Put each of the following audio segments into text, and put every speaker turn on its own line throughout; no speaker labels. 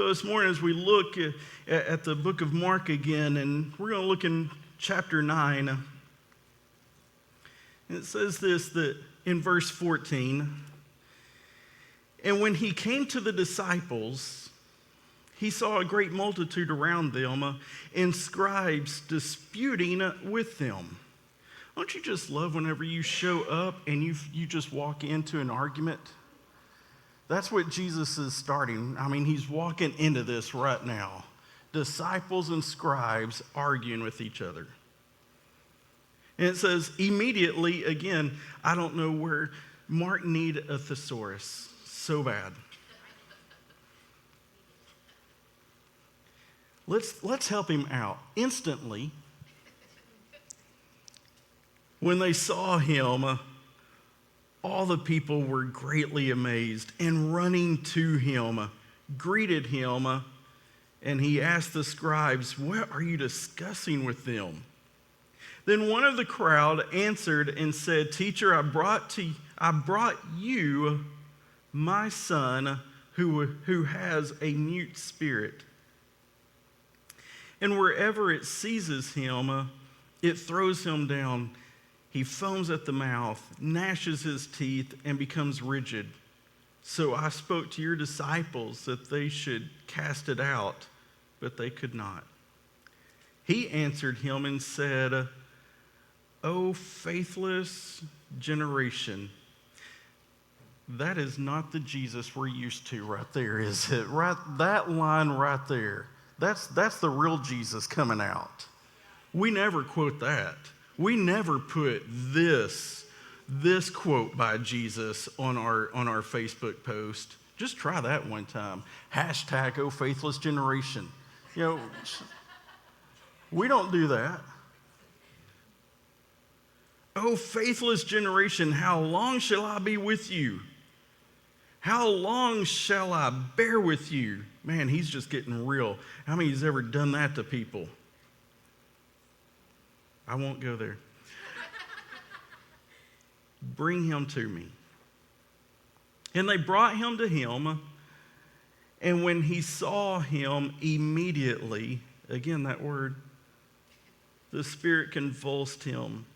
So this morning as we look at the book of Mark again, and we're going to look in chapter 9. And it says this, that in verse 14, and when he came to the disciples, he saw a great multitude around them and scribes disputing with them. Don't you just love whenever you show up and you just walk into an argument? That's what Jesus is starting. I mean, he's walking into this right now. Disciples and scribes arguing with each other. And it says, immediately, again, I don't know where, Mark needed a thesaurus so bad. Let's help him out. Instantly, when they saw him, all the people were greatly amazed and running to him, greeted him, and he asked the scribes, what are you discussing with them? Then one of the crowd answered and said, Teacher, I brought you my son who has a mute spirit. And wherever it seizes him, it throws him down. He foams at the mouth, gnashes his teeth, and becomes rigid. So I spoke to your disciples that they should cast it out, but they could not. He answered him and said, O faithless generation. That is not the Jesus we're used to right there, is it? Right, that line right there. That's the real Jesus coming out. We never quote that. We never put this quote by Jesus on our Facebook post. Just try that one time. Hashtag, oh faithless generation. You know, we don't do that. Oh faithless generation, how long shall I be with you? How long shall I bear with you? Man, he's just getting real. How many has ever done that to people? I won't go there. Bring him to me. And they brought him to him, and when he saw him, immediately, again that word, the spirit convulsed him,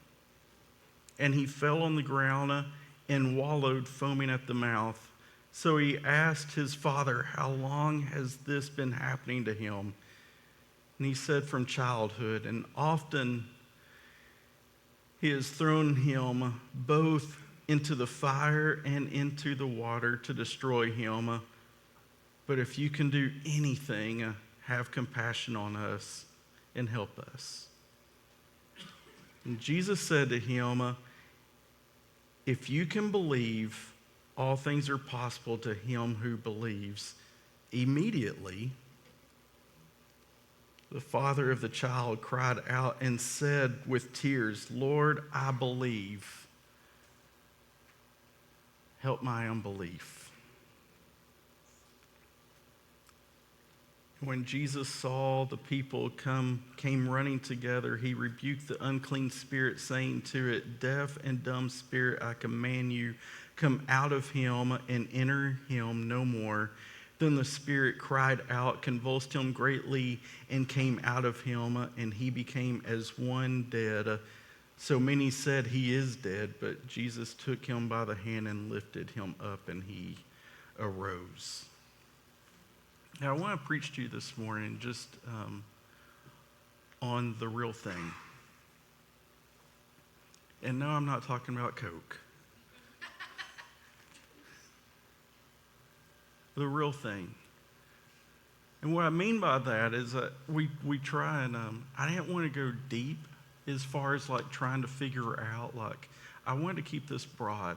and he fell on the ground and wallowed, foaming at the mouth. So he asked his father, how long has this been happening to him? And he said, from childhood, and often he has thrown him both into the fire and into the water to destroy him. But if you can do anything, have compassion on us and help us. And Jesus said to him, if you can believe, all things are possible to him who believes. Immediately, the father of the child cried out and said with tears, Lord, I believe. Help my unbelief. When Jesus saw the people came running together, he rebuked the unclean spirit, saying to it, deaf and dumb spirit, I command you, come out of him and enter him no more. Then the spirit cried out, convulsed him greatly, and came out of him, and he became as one dead. So many said, he is dead, but Jesus took him by the hand and lifted him up, and he arose. Now, I want to preach to you this morning just on the real thing. And no, I'm not talking about Coke. The real thing. And what I mean by that is that we try and, I didn't want to go deep as far as like trying to figure out, like, I wanted to keep this broad.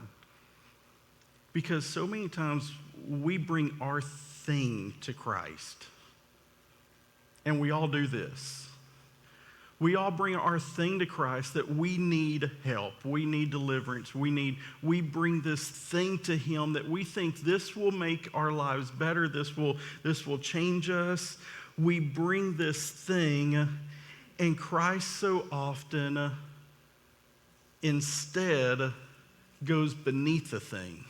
Because so many times we bring our thing to Christ. And we all do this. We all bring our thing to Christ that we need help. We need deliverance. We bring this thing to him that we think this will make our lives better. This will change us. We bring this thing, and Christ so often instead goes beneath the thing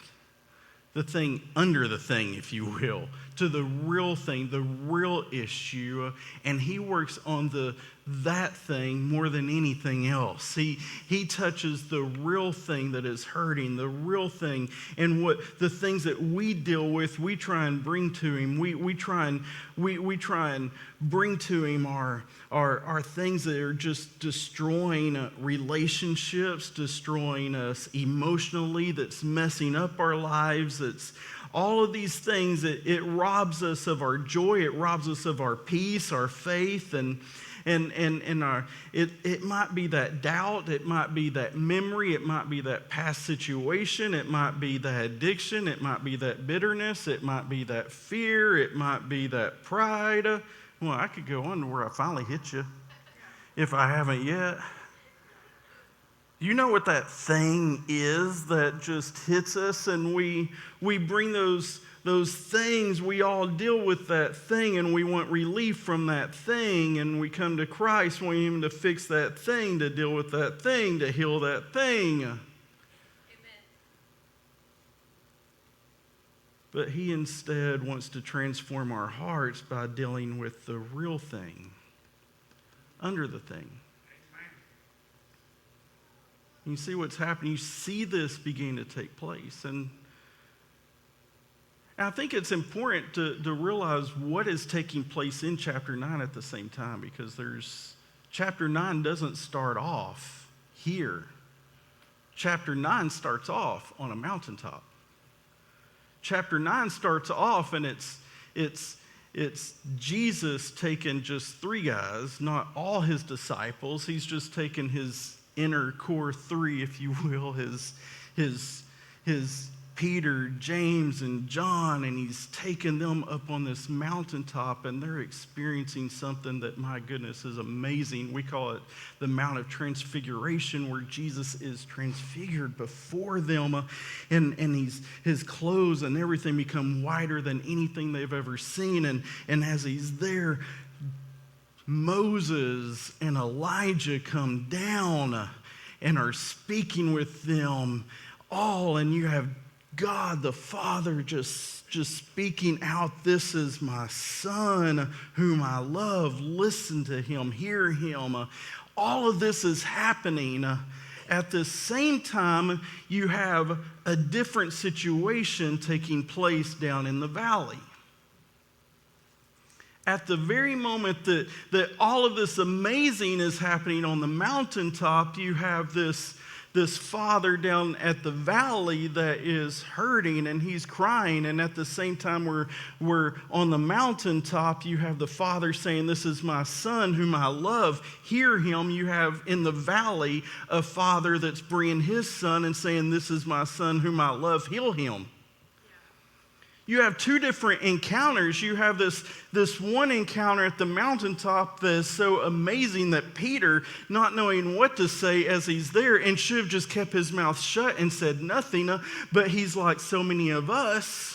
under the thing, if you will, to the real thing, the real issue, and he works on that thing more than anything else. He touches the real thing that is hurting, the real thing, and what the things that we deal with, we try and bring to him. We try and bring to him our things that are just destroying relationships, destroying us emotionally, that's messing up our lives, that's all of these things. It robs us of our joy, it robs us of our peace, our faith, and it might be that doubt, it might be that memory, it might be that past situation, it might be that addiction, it might be that bitterness, it might be that fear, it might be that pride. Well, I could go on to where I finally hit you, if I haven't yet. You know what that thing is that just hits us, and we bring those things, we all deal with that thing, and we want relief from that thing, and we come to Christ wanting him to fix that thing, to deal with that thing, to heal that thing. Amen. But he instead wants to transform our hearts by dealing with the real thing, under the thing. You see what's happening. You see this begin to take place. And I think it's important to realize what is taking place in chapter 9 at the same time, because chapter 9 doesn't start off here. Chapter 9 starts off on a mountaintop. Chapter 9 starts off, and it's Jesus taking just 3 guys, not all his disciples. He's just taken his inner core 3, if you will, his Peter, James, and John, and he's taken them up on this mountaintop, and they're experiencing something that, my goodness, is amazing. We call it the Mount of Transfiguration, where Jesus is transfigured before them, and his clothes and everything become whiter than anything they've ever seen, and as he's there, Moses and Elijah come down and are speaking with them all, and you have God the Father just speaking out, "This is my Son whom I love. Listen to him, hear him." All of this is happening. At the same time, you have a different situation taking place down in the valley. At the very moment that all of this amazing is happening on the mountaintop, you have this father down at the valley that is hurting, and he's crying. And at the same time we're on the mountaintop, you have the father saying, "This is my son whom I love. Hear him." You have in the valley a father that's bringing his son and saying, "This is my son whom I love. Heal him." You have 2 different encounters. You have this one encounter at the mountaintop that is so amazing that Peter, not knowing what to say as he's there, and should have just kept his mouth shut and said nothing, but he's like so many of us.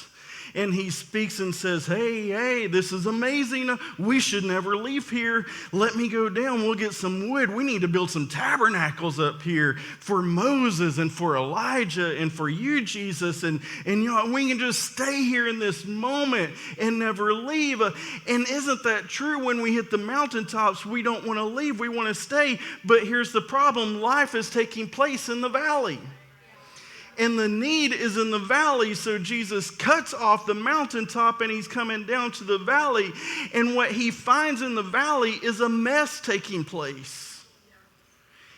And he speaks and says, hey, this is amazing. We should never leave here. Let me go down. We'll get some wood. We need to build some tabernacles up here for Moses and for Elijah and for you, Jesus. And we can just stay here in this moment and never leave. And isn't that true? When we hit the mountaintops, we don't want to leave. We want to stay. But here's the problem. Life is taking place in the valley. And the need is in the valley, so Jesus cuts off the mountaintop and he's coming down to the valley. And what he finds in the valley is a mess taking place.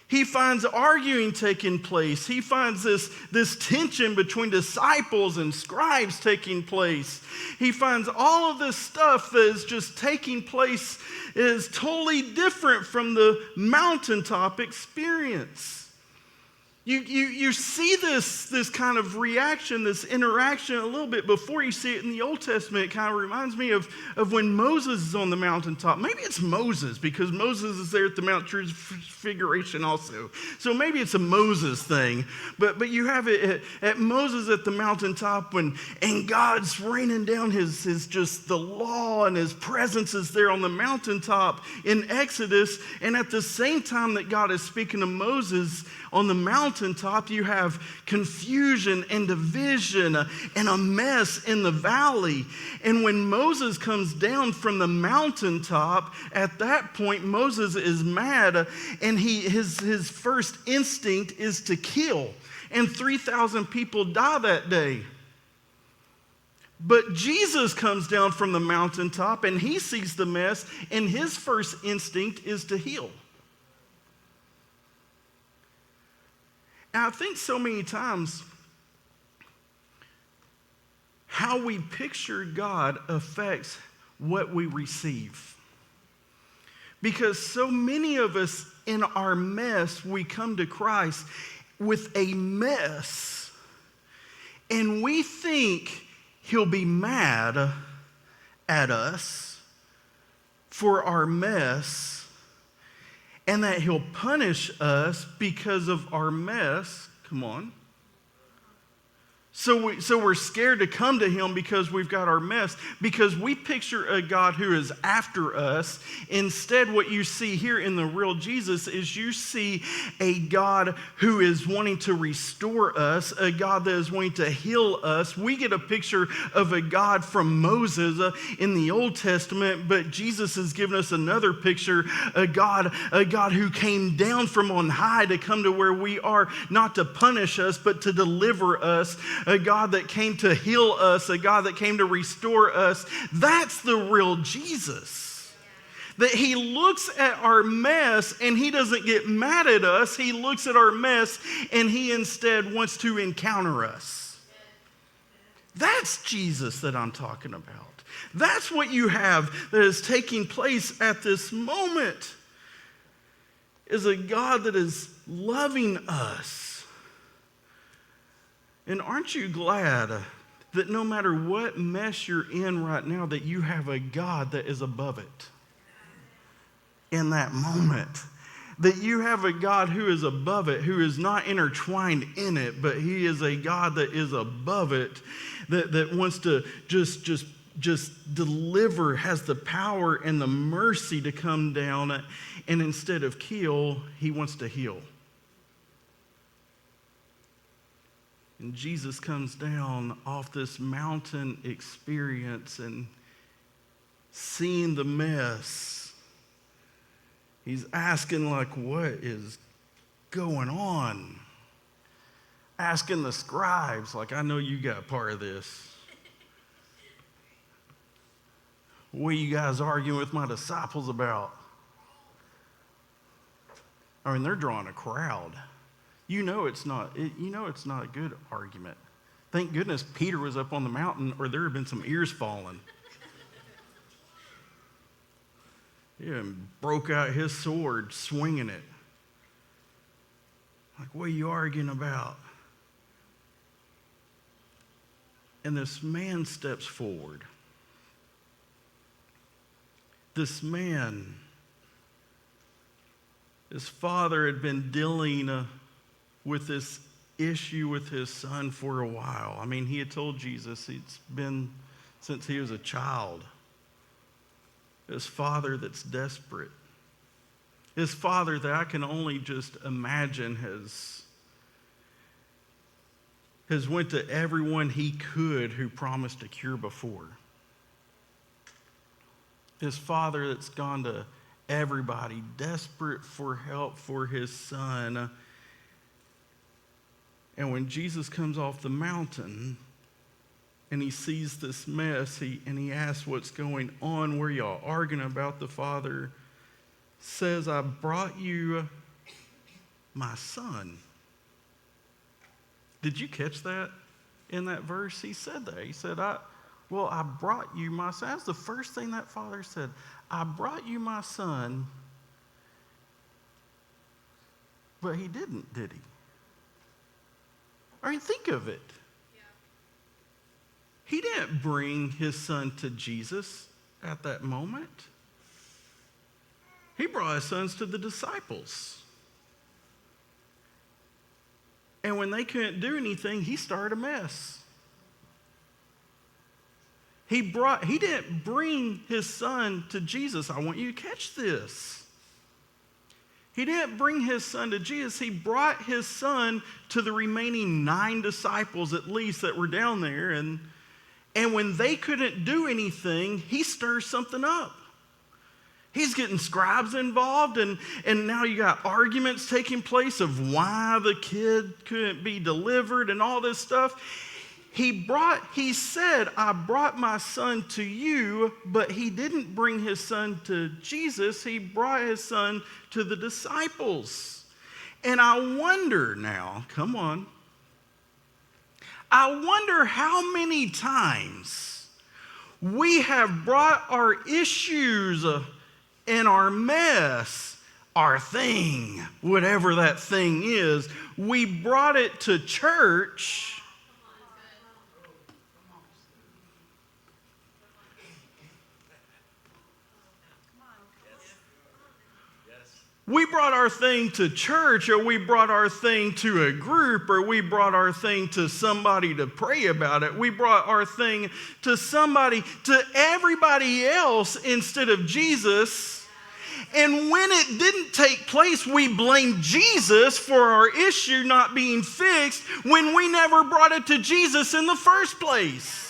He finds arguing taking place. He finds this tension between disciples and scribes taking place. He finds all of this stuff that is just taking place is totally different from the mountaintop experience. You see this kind of reaction, this interaction a little bit before you see it in the Old Testament. It kind of reminds me of when Moses is on the mountaintop. Maybe it's Moses, because Moses is there at the Mount Transfiguration also. So maybe it's a Moses thing. But you have it at Moses at the mountaintop and God's raining down his just the law, and his presence is there on the mountaintop in Exodus. And at the same time that God is speaking to Moses on the mountaintop, mountaintop, you have confusion and division and a mess in the valley. And when Moses comes down from the mountaintop, at that point, Moses is mad, and his first instinct is to kill. And 3,000 people die that day. But Jesus comes down from the mountaintop, and he sees the mess, and his first instinct is to heal. And I think so many times how we picture God affects what we receive. Because so many of us in our mess, we come to Christ with a mess, and we think he'll be mad at us for our mess, and that he'll punish us because of our mess. Come on. So we're scared to come to him because we've got our mess, because we picture a God who is after us. Instead, what you see here in the real Jesus is you see a God who is wanting to restore us, a God that is wanting to heal us. We get a picture of a God from Moses in the Old Testament, but Jesus has given us another picture, a God who came down from on high to come to where we are, not to punish us, but to deliver us. A God that came to heal us, a God that came to restore us. That's the real Jesus. That he looks at our mess and he doesn't get mad at us. He looks at our mess and he instead wants to encounter us. That's Jesus that I'm talking about. That's what you have that is taking place at this moment, is a God that is loving us. And aren't you glad that no matter what mess you're in right now, that you have a God that is above it in that moment? That you have a God who is above it, who is not intertwined in it, but he is a God that is above it, that wants to just deliver, has the power and the mercy to come down, and instead of kill, he wants to heal. And Jesus comes down off this mountain experience and seeing the mess. He's asking, like, what is going on? Asking the scribes, like, I know you got part of this. What are you guys arguing with my disciples about? I mean, they're drawing a crowd. You know it's not a good argument. Thank goodness Peter was up on the mountain, or there had been some ears falling. Yeah, and broke out his sword, swinging it. Like, what are you arguing about? And this man steps forward. This man, his father had been dealing with this issue with his son for a while. I mean, he had told Jesus it's been since he was a child. His father that's desperate. His father that I can only just imagine has went to everyone he could who promised a cure before. His father that's gone to everybody, desperate for help for his son. And when Jesus comes off the mountain and he sees this mess, and he asks what's going on, where y'all arguing about, the father says, I brought you my son. Did you catch that in that verse? He said that. He said, I brought you my son. That's the first thing that father said. I brought you my son. But he didn't, did he? I mean, think of it. Yeah. He didn't bring his son to Jesus at that moment. He brought his sons to the disciples. And when they couldn't do anything, he started a mess. He didn't bring his son to Jesus. I want you to catch this. He didn't bring his son to Jesus. He brought his son to the remaining 9 disciples at least that were down there. And when they couldn't do anything, he stirs something up. He's getting scribes involved, and now you got arguments taking place of why the kid couldn't be delivered and all this stuff. He said, I brought my son to you, but he didn't bring his son to Jesus. He brought his son to the disciples. And I wonder now, come on, I wonder how many times we have brought our issues and our mess, our thing, whatever that thing is, we brought it to church. We brought our thing to church, or we brought our thing to a group, or we brought our thing to somebody to pray about it. We brought our thing to somebody, to everybody else instead of Jesus. And when it didn't take place, we blamed Jesus for our issue not being fixed when we never brought it to Jesus in the first place.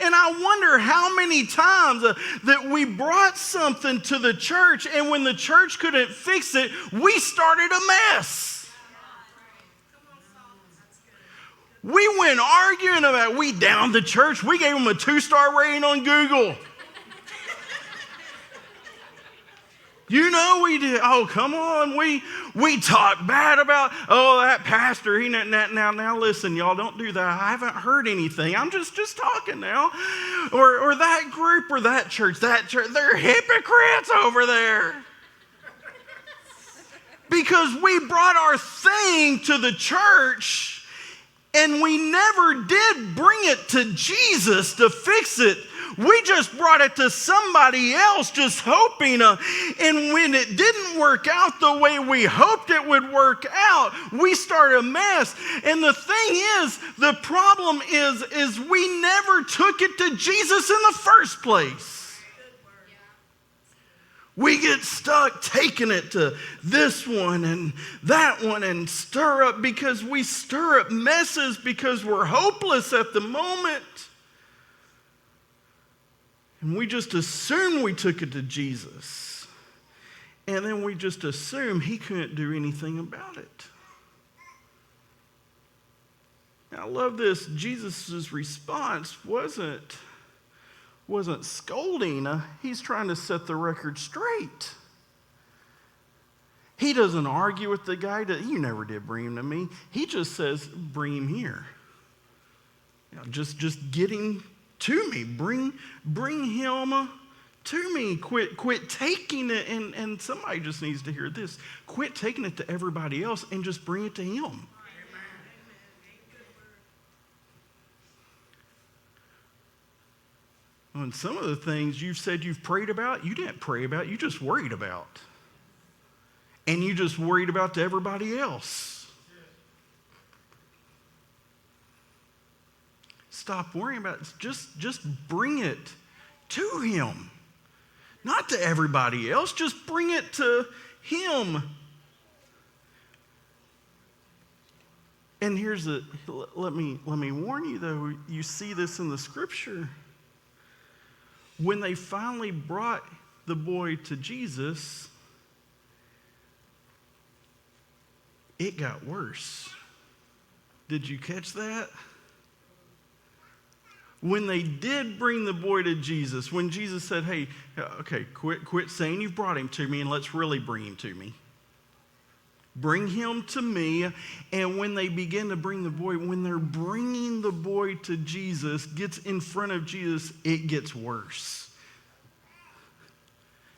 And I wonder how many times that we brought something to the church, and when the church couldn't fix it, we started a mess. We went arguing about it. We downed the church. We gave them a 2-star rating on Google. You know we did. Oh, come on. We talked bad about, that pastor. Now listen, y'all, don't do that. I haven't heard anything. I'm just talking now. Or that group or that church, they're hypocrites over there. Because we brought our thing to the church and we never did bring it to Jesus to fix it. We just brought it to somebody else just hoping, and when it didn't work out the way we hoped it would work out, we started a mess. And the thing is, the problem is we never took it to Jesus in the first place. We get stuck taking it to this one and that one and stir up because we stir up messes because we're hopeless at the moment. And we just assume we took it to Jesus. And then we just assume he couldn't do anything about it. Now, I love this. Jesus' response wasn't scolding. He's trying to set the record straight. He doesn't argue with the guy. You never did bring him to me. He just says, bring him here. Just get him to me. Bring him to me. Quit taking it, and somebody just needs to hear this. Quit taking it to everybody else and just bring it to him. And some of the things you've said you've prayed about, you didn't pray about, you just worried about. And you just worried about to everybody else. Stop worrying about it. Just bring it to him. Not to everybody else. Just bring it to him. And let me warn you though, you see this in the scripture. When they finally brought the boy to Jesus, it got worse. Did you catch that? When they did bring the boy to Jesus, when Jesus said, hey, okay, quit saying you've brought him to me and let's really bring him to me. Bring him to me. And when they begin to bring the boy, when they're bringing the boy to Jesus, gets in front of Jesus, it gets worse.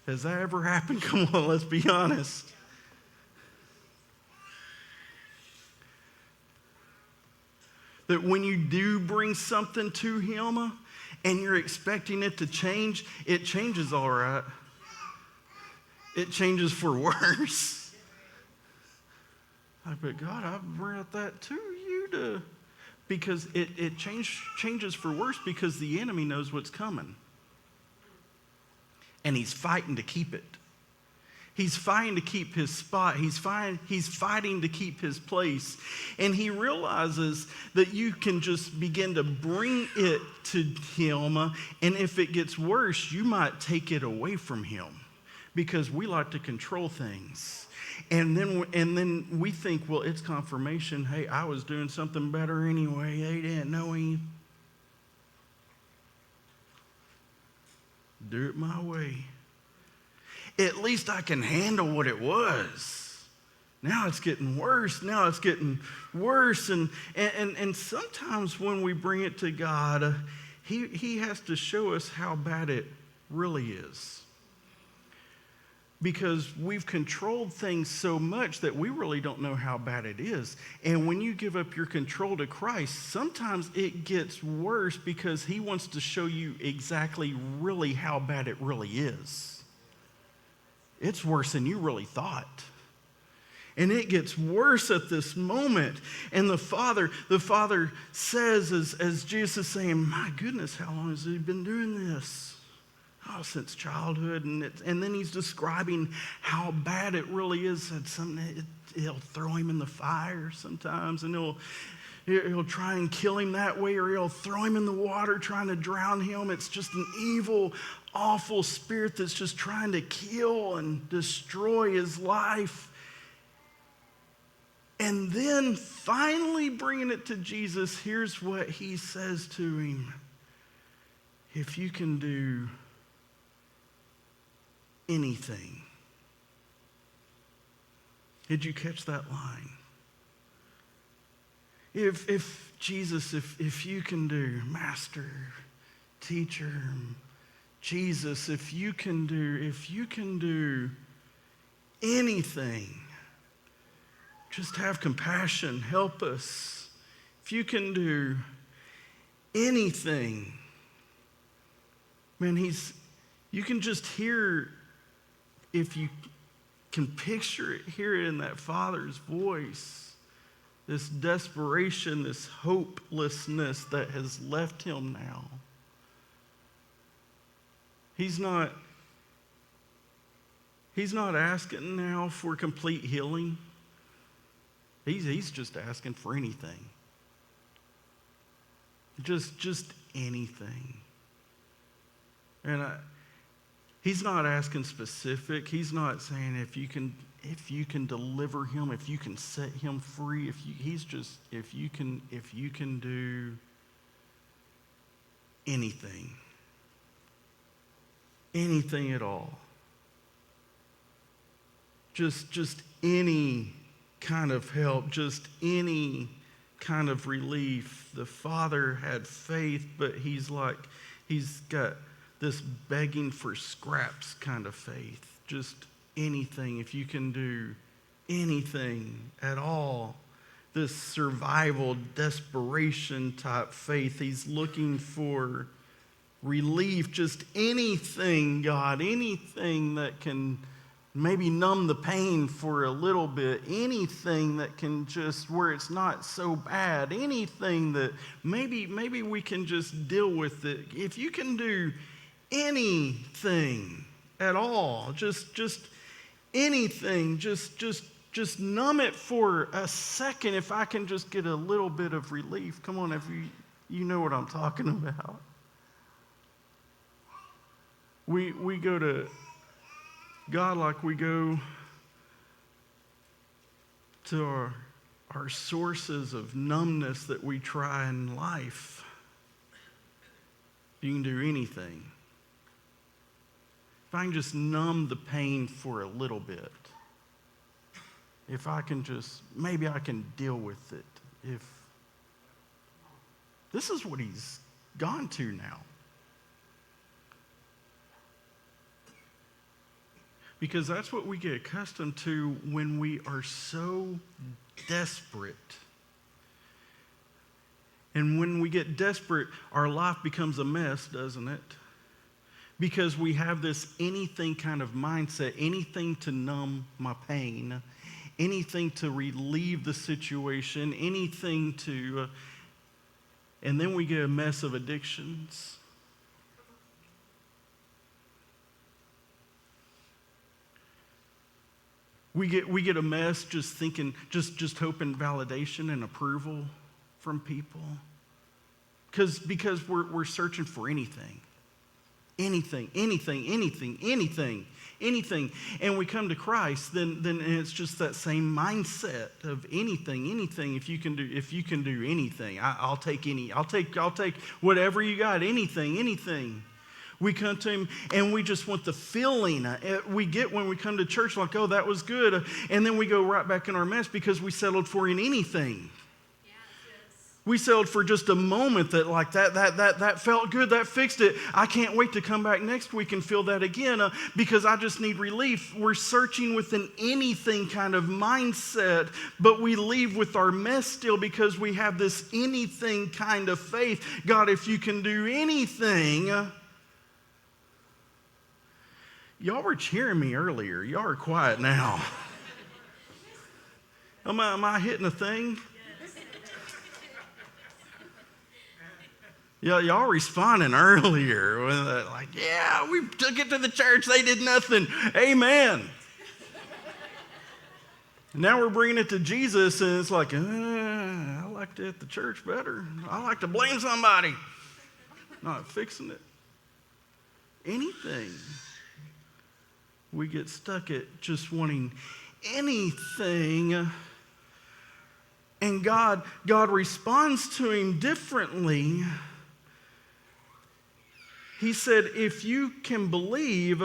Has that ever happened? Come on, let's be honest. That when you do bring something to him and you're expecting it to change, it changes all right. It changes for worse. But God, I brought that to you because it changes for worse because the enemy knows what's coming. And he's fighting to keep it. He's fighting to keep his spot. He's fighting to keep his place. And he realizes that you can just begin to bring it to him. And if it gets worse, you might take it away from him, because we like to control things. And then we think, well, it's confirmation. Hey, I was doing something better anyway. They didn't know any. Do it my way. At least I can handle what it was. Now it's getting worse. Now it's getting worse. And sometimes when we bring it to God, he has to show us how bad it really is. Because we've controlled things so much that we really don't know how bad it is. And when you give up your control to Christ, sometimes it gets worse, because he wants to show you exactly really how bad it really is. It's worse than you really thought. And it gets worse at this moment. And the Father says, as Jesus is saying, my goodness, how long has he been doing this? Oh, since childhood. And then he's describing how bad it really is. He'll throw him in the fire sometimes, and he'll try and kill him that way, or he'll throw him in the water trying to drown him. It's just an evil, awful spirit that's just trying to kill and destroy his life. And then finally bringing it to Jesus, here's what he says to him. If you can do anything. Did you catch that line? If Jesus, if you can do, Master, Teacher, Jesus, if you can do anything, just have compassion, help us. If you can do anything, man, you can just hear, if you can picture it, hear it in that Father's voice. This desperation, this hopelessness that has left him now. He's not asking now for complete healing. He's just asking for anything. Just anything. And he's not asking specific. He's not saying if you can deliver him, if you can set him free, if you can do anything. Anything at all. Just any kind of help, just any kind of relief. The Father had faith, but he's got this begging for scraps kind of faith. Just anything, if you can do anything at all. This survival, desperation type faith. He's looking for relief, just anything, God, anything that can maybe numb the pain for a little bit, anything that can just, where it's not so bad, anything that maybe we can just deal with it. If you can do anything at all, just anything, just numb it for a second, if I can just get a little bit of relief. Come on, if you know what I'm talking about. We go to God like we go to our sources of numbness that we try in life. You can do anything. If I can just numb the pain for a little bit, if I can maybe I can deal with it. If this is what he's gone to now. Because that's what we get accustomed to when we are so desperate. And when we get desperate, our life becomes a mess, doesn't it? Because we have this anything kind of mindset, anything to numb my pain, anything to relieve the situation, anything to... and then we get a mess of addictions. We get a mess just thinking, just hoping validation and approval from people. Because we're searching for anything. Anything. And we come to Christ, then it's just that same mindset of anything. If you can do anything, I'll take whatever you got, anything. We come to him and we just want the feeling we get when we come to church, like, oh, that was good. And then we go right back in our mess because we settled for anything. We settled for just a moment that felt good, that fixed it. I can't wait to come back next week and feel that again because I just need relief. We're searching with an anything kind of mindset, but we leave with our mess still because we have this anything kind of faith. God, if you can do anything. Y'all were cheering me earlier. Y'all are quiet now. Am I hitting a thing? Y'all responding earlier. Like, yeah, we took it to the church. They did nothing. Amen. Now we're bringing it to Jesus, and it's like, I liked it at the church better. I like to blame somebody. Not fixing it. Anything. We get stuck at just wanting anything. And God responds to him differently. He said, if you can believe,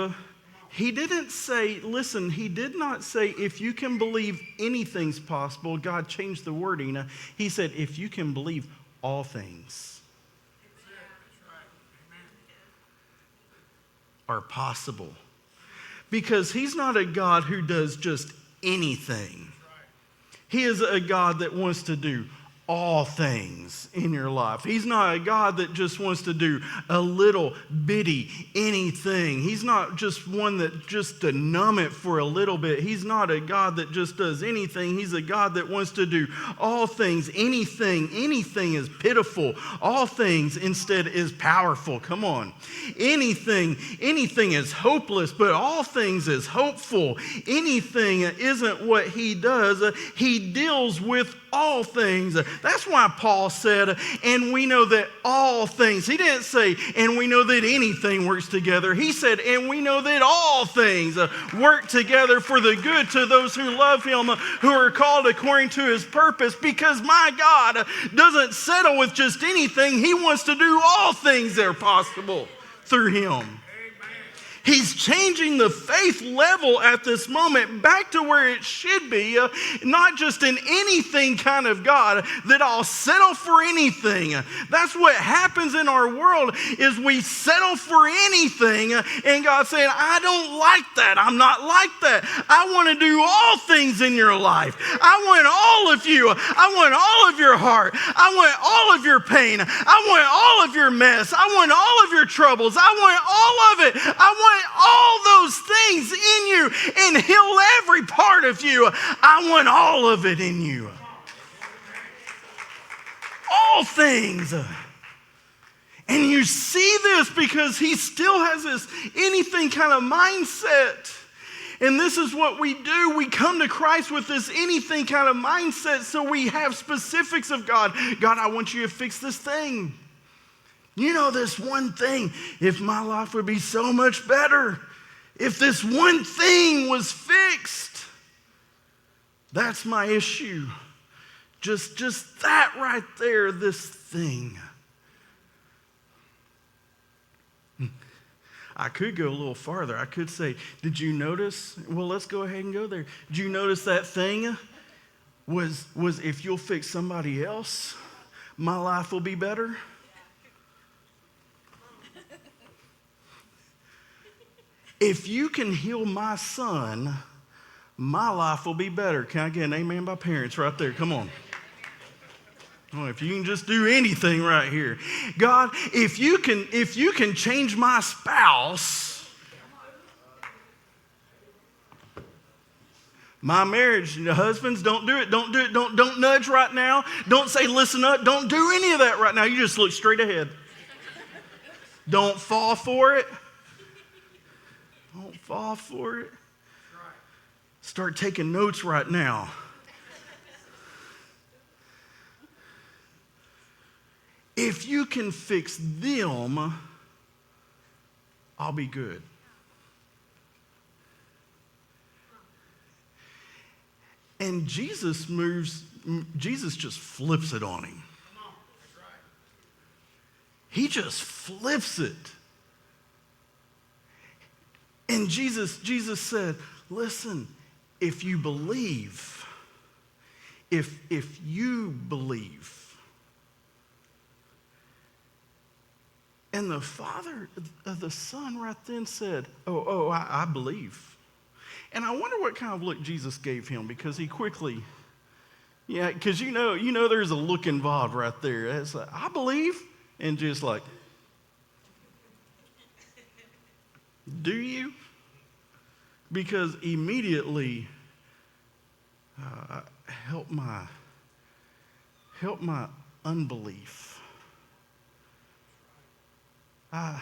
he didn't say, listen, he did not say, if you can believe anything's possible. God changed the wording. He said, if you can believe all things are possible. Because he's not a God who does just anything. He is a God that wants to do all things in your life. He's not a God that just wants to do a little bitty anything. He's not just one that just to numb it for a little bit. He's not a God that just does anything. He's a God that wants to do all things. Anything is pitiful. All things instead is powerful. Come on. Anything is hopeless, but all things is hopeful. Anything isn't what he does. He deals with all things. That's why Paul said, and we know that all things. He didn't say, and we know that anything works together. He said, and we know that all things work together for the good to those who love him, who are called according to his purpose. Because my God doesn't settle with just anything. He wants to do all things that are possible through him. He's changing the faith level at this moment back to where it should be, not just an anything kind of God that I'll settle for anything. That's what happens in our world is we settle for anything, and God's saying, I don't like that. I'm not like that. I want to do all things in your life. I want all of you. I want all of your heart. I want all of your pain. I want all of your mess. I want all of your troubles. I want all of it. I want all those things in you and heal every part of you. I want all of it in you. All things. And you see this because he still has this anything kind of mindset. And this is what we do. We come to Christ with this anything kind of mindset so we have specifics of God. God, I want you to fix this thing. You know, this one thing, if my life would be so much better, if this one thing was fixed, that's my issue. Just that right there, this thing. I could go a little farther. I could say, did you notice? Well, let's go ahead and go there. Did you notice that thing was if you'll fix somebody else, my life will be better? If you can heal my son, my life will be better. Can I get an amen by parents right there? Come on. Oh, if you can just do anything right here. God, if you can change my spouse, my marriage, husbands, don't do it. Don't do it. Don't nudge right now. Don't say listen up. Don't do any of that right now. You just look straight ahead. Don't fall for it. Don't fall for it. Start taking notes right now. If you can fix them, I'll be good. And Jesus just flips it on him. He just flips it. And Jesus said, listen, if you believe, if you believe. And the father of the son right then said, I believe. And I wonder what kind of look Jesus gave him, because he quickly, because you know there's a look involved right there. It's like, I believe, and just like, do you? Because immediately, help my unbelief. I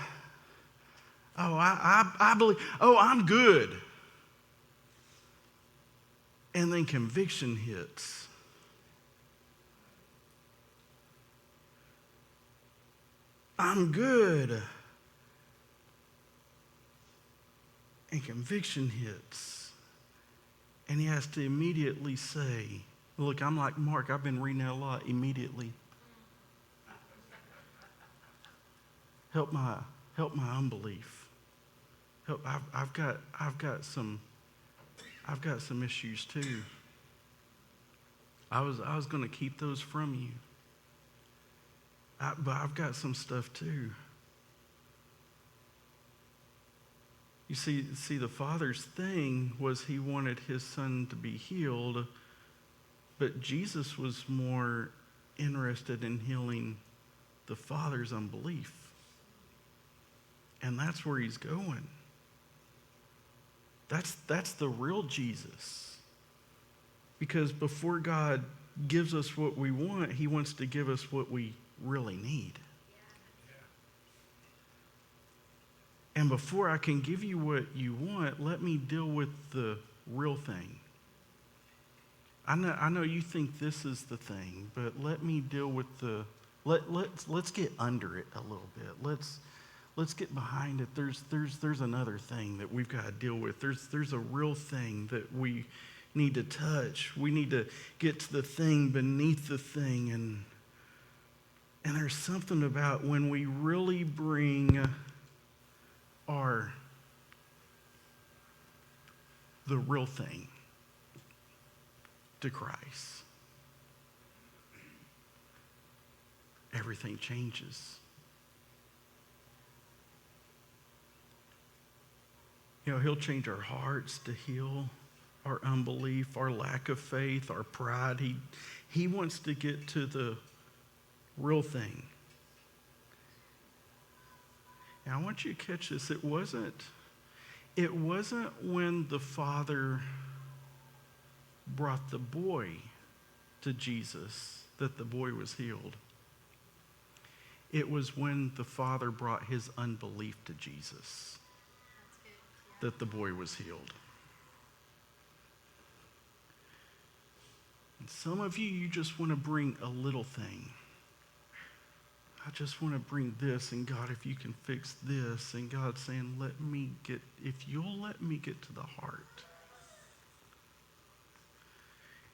believe. Oh, I'm good. And then conviction hits. I'm good. And conviction hits. And he has to immediately say, look, I'm like Mark, I've been reading that a lot. Immediately. Help my unbelief. I've got some issues too. I was going to keep those from you. But I've got some stuff too. You see, the father's thing was he wanted his son to be healed, but Jesus was more interested in healing the father's unbelief. And that's where he's going. That's the real Jesus. Because before God gives us what we want, he wants to give us what we really need. And before I can give you what you want, let me deal with the real thing. I know you think this is the thing, but let me deal with let's get under it a little bit. Let's get behind it. There's another thing that we've got to deal with. There's a real thing that we need to touch. We need to get to the thing beneath the thing. And there's something about when we really bring the real thing to Christ, everything changes. He'll change our hearts to heal our unbelief, our lack of faith, our pride. He wants to get to the real thing. And I want you to catch this. It wasn't when the father brought the boy to Jesus that the boy was healed. It was when the father brought his unbelief to Jesus that the boy was healed. And some of you just want to bring a little thing. I just want to bring this, and God, if you can fix this, and God's saying, if you'll let me get to the heart,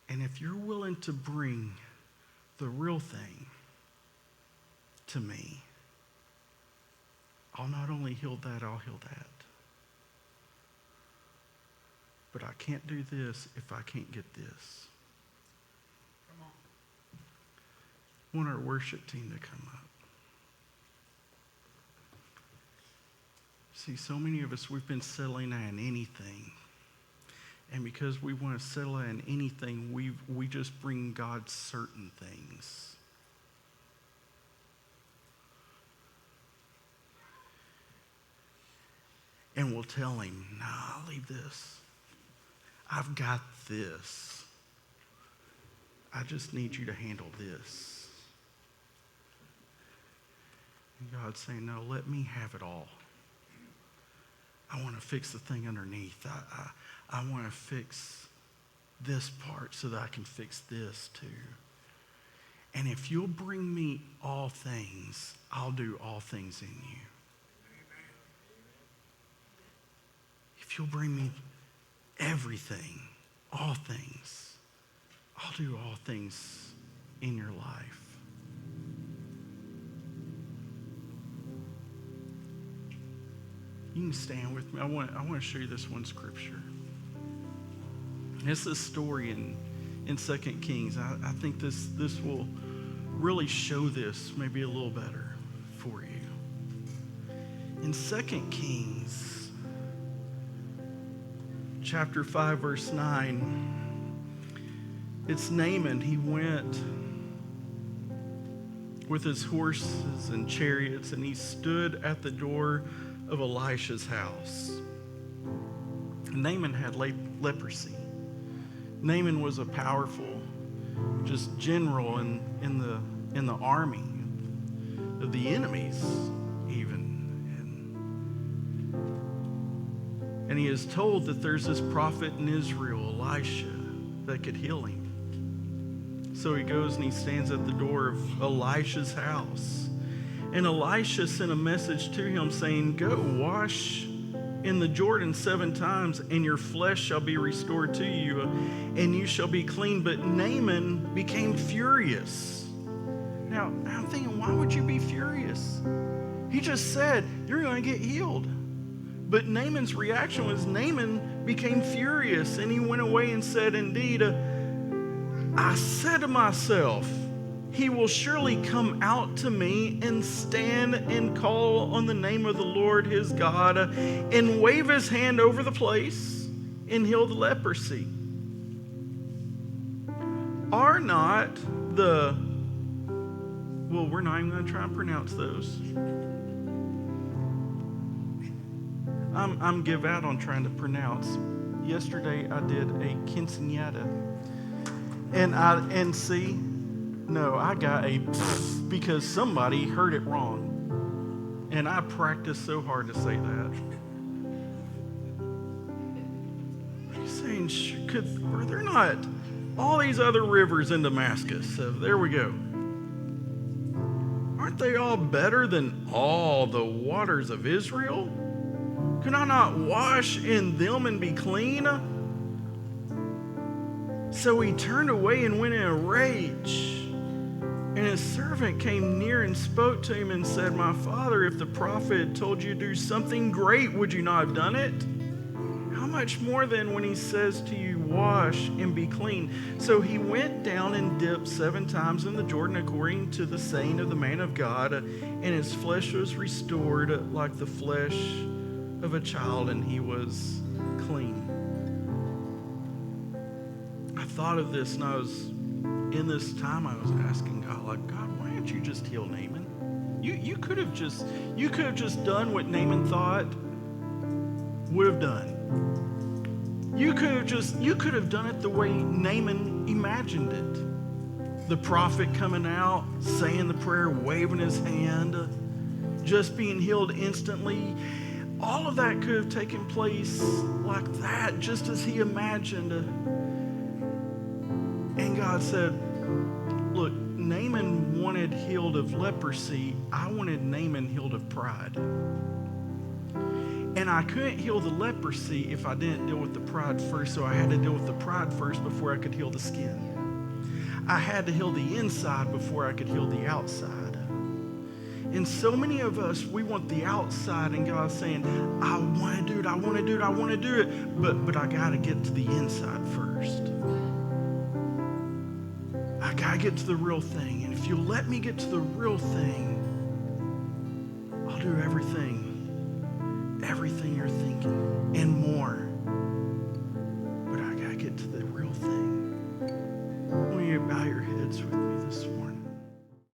and if you're willing to bring the real thing to me, I'll not only heal that, I'll heal that. But I can't do this if I can't get this. Come on. I want our worship team to come up. See, so many of us, we've been settling on anything. And because we want to settle on anything, we just bring God certain things. And we'll tell him, nah, leave this. I've got this. I just need you to handle this. And God's saying, no, let me have it all. I want to fix the thing underneath. I want to fix this part so that I can fix this too. And if you'll bring me all things, I'll do all things in you. If you'll bring me everything, all things, I'll do all things in your life. You can stand with me. I want to show you this one scripture. It's this story in 2 Kings. I think this will really show this maybe a little better for you. In 2 Kings, chapter 5, verse 9, it's Naaman. He went with his horses and chariots, and he stood at the door of Elisha's house. Naaman had leprosy. Naaman was a powerful, just general in the army of the enemies, even. And he is told that there's this prophet in Israel, Elisha, that could heal him. So he goes and he stands at the door of Elisha's house. And Elisha sent a message to him saying, "Go wash in the Jordan 7 times, and your flesh shall be restored to you, and you shall be clean." But Naaman became furious. Now, I'm thinking, why would you be furious? He just said, you're going to get healed. But Naaman's reaction was, Naaman became furious, and he went away and said, "Indeed, I said to myself, he will surely come out to me and stand and call on the name of the Lord his God and wave his hand over the place and heal the leprosy. Are not the," well, we're not even going to try and pronounce those. I'm give out on trying to pronounce. Yesterday I did a quinceañera, and see. No, I got a because somebody heard it wrong. And I practiced so hard to say that. He's saying, were there not all these other rivers in Damascus? So there we go. Aren't they all better than all the waters of Israel? Can I not wash in them and be clean? So he turned away and went in a rage. And his servant came near and spoke to him and said, "My father, if the prophet had told you to do something great, would you not have done it? How much more then when he says to you, wash and be clean?" So he went down and dipped 7 times in the Jordan according to the saying of the man of God, and his flesh was restored like the flesh of a child, and he was clean. I thought of this, and I was in this time I was asking God, like, God, why didn't you just heal Naaman? You could have just done what Naaman thought would have done. You could have done it the way Naaman imagined it. The prophet coming out, saying the prayer, waving his hand, just being healed instantly. All of that could have taken place like that, just as he imagined. And God said, look, Naaman wanted healed of leprosy. I wanted Naaman healed of pride. And I couldn't heal the leprosy if I didn't deal with the pride first, so I had to deal with the pride first before I could heal the skin. I had to heal the inside before I could heal the outside. And so many of us, we want the outside, and God's saying, I want to do it, I want to do it, I want to do it, but I got to get to the inside first. I got to get to the real thing. And if you'll let me get to the real thing, I'll do everything you're thinking and more. But I got to get to the real thing. Will you bow your heads with me this morning?